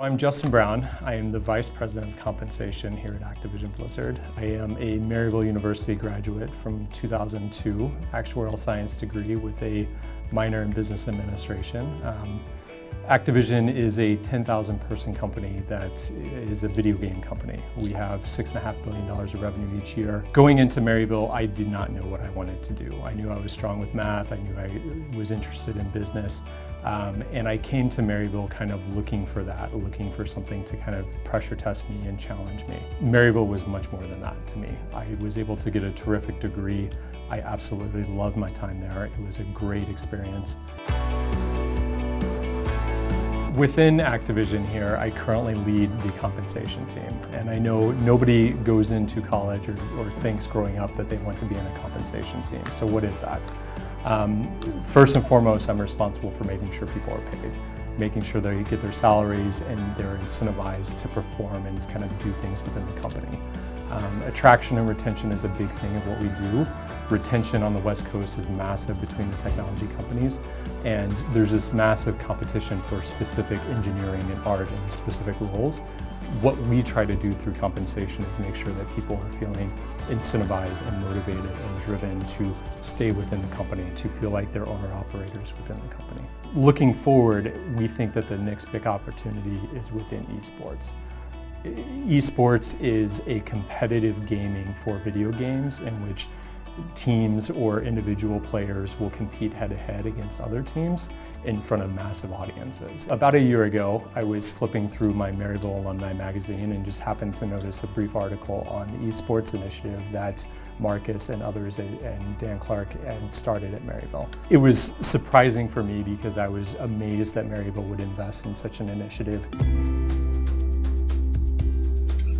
I'm Justin Brown. I am the Vice President of Compensation here at Activision Blizzard. I am a Maryville University graduate from 2002, actuarial science degree with a minor in business administration. Activision is a 10,000 person company that is a video game company. We have $6.5 billion of revenue each year. Going into Maryville, I did not know what I wanted to do. I knew I was strong with math, I knew I was interested in business, and I came to Maryville kind of looking for that, looking for something to kind of pressure test me and challenge me. Maryville was much more than that to me. I was able to get a terrific degree. I absolutely loved my time there. It was a great experience. Within Activision here, I currently lead the compensation team. And I know nobody goes into college or thinks growing up that they want to be in a compensation team. So what is that? First and foremost, I'm responsible for making sure people are paid, making sure they get their salaries and they're incentivized to perform and kind of do things within the company. Attraction and retention is a big thing of what we do. Retention on the West Coast is massive between the technology companies, and there's this massive competition for specific engineering and art and specific roles. What we try to do through compensation is make sure that people are feeling incentivized and motivated and driven to stay within the company, to feel like they're owner-operators within the company. Looking forward, we think that the next big opportunity is within esports. Esports is a competitive gaming for video games in which teams or individual players will compete head-to-head against other teams in front of massive audiences. About a year ago, I was flipping through my Maryville Alumni magazine and just happened to notice a brief article on the esports initiative that Marcus and others and Dan Clark had started at Maryville. It was surprising for me because I was amazed that Maryville would invest in such an initiative.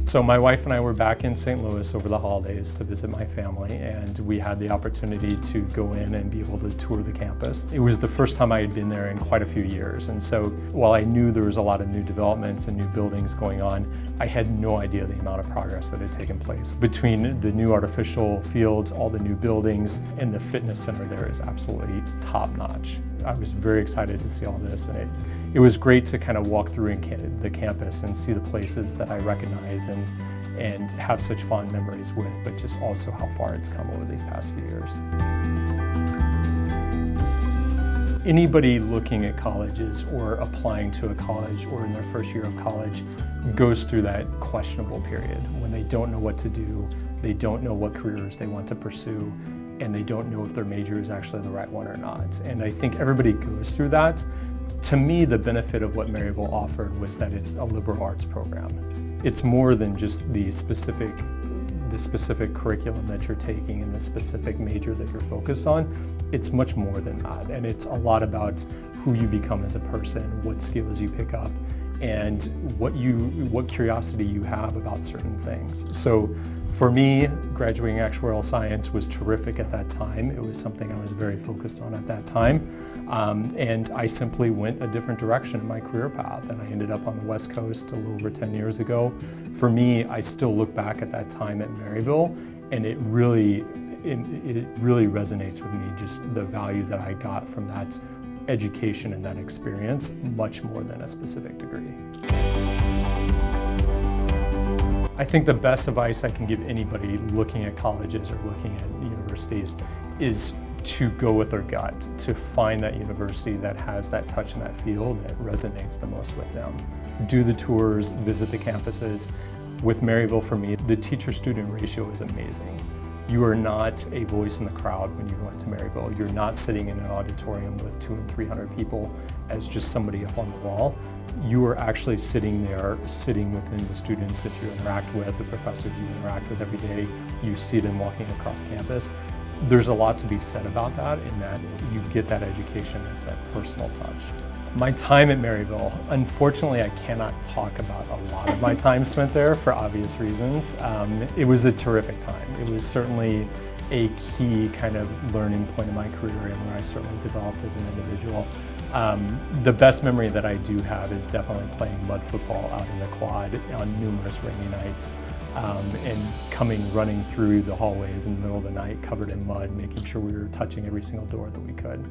So my wife and I were back in St. Louis over the holidays to visit my family, and we had the opportunity to go in and be able to tour the campus. It was the first time I had been there in quite a few years, and so while I knew there was a lot of new developments and new buildings going on, I had no idea the amount of progress that had taken place. Between the new artificial fields, all the new buildings, and the fitness center there is absolutely top-notch. I was very excited to see all this, and it was great to kind of walk through the campus and see the places that I recognize and have such fond memories with, but just also how far it's come over these past few years. Anybody looking at colleges or applying to a college or in their first year of college goes through that questionable period when they don't know what to do, they don't know what careers they want to pursue, and they don't know if their major is actually the right one or not. And I think everybody goes through that. To me, the benefit of what Maryville offered was that it's a liberal arts program. It's more than just the specific curriculum that you're taking and the specific major that you're focused on. It's much more than that, and it's a lot about who you become as a person, what skills you pick up, and what curiosity you have about certain things. So for me, graduating actuarial science was terrific at that time. It was something I was very focused on at that time. And I simply went a different direction in my career path, and I ended up on the West Coast a little over 10 years ago. For me, I still look back at that time at Maryville, and it really resonates with me, just the value that I got from that education and that experience, much more than a specific degree. I think the best advice I can give anybody looking at colleges or looking at universities is to go with their gut, to find that university that has that touch and that feel that resonates the most with them. Do the tours, visit the campuses. With Maryville, for me, the teacher-student ratio is amazing. You are not a voice in the crowd when you go into Maryville. You're not sitting in an auditorium with 200 and 300 people as just somebody up on the wall. You are actually sitting there, sitting within the students that you interact with, the professors you interact with every day. You see them walking across campus. There's a lot to be said about that, in that you get that education that's that personal touch. My time at Maryville, unfortunately I cannot talk about a lot of my time spent there for obvious reasons. It was a terrific time. It was certainly a key kind of learning point in my career and where I certainly developed as an individual. The best memory that I do have is definitely playing mud football out in the quad on numerous rainy nights, and running through the hallways in the middle of the night covered in mud, making sure we were touching every single door that we could.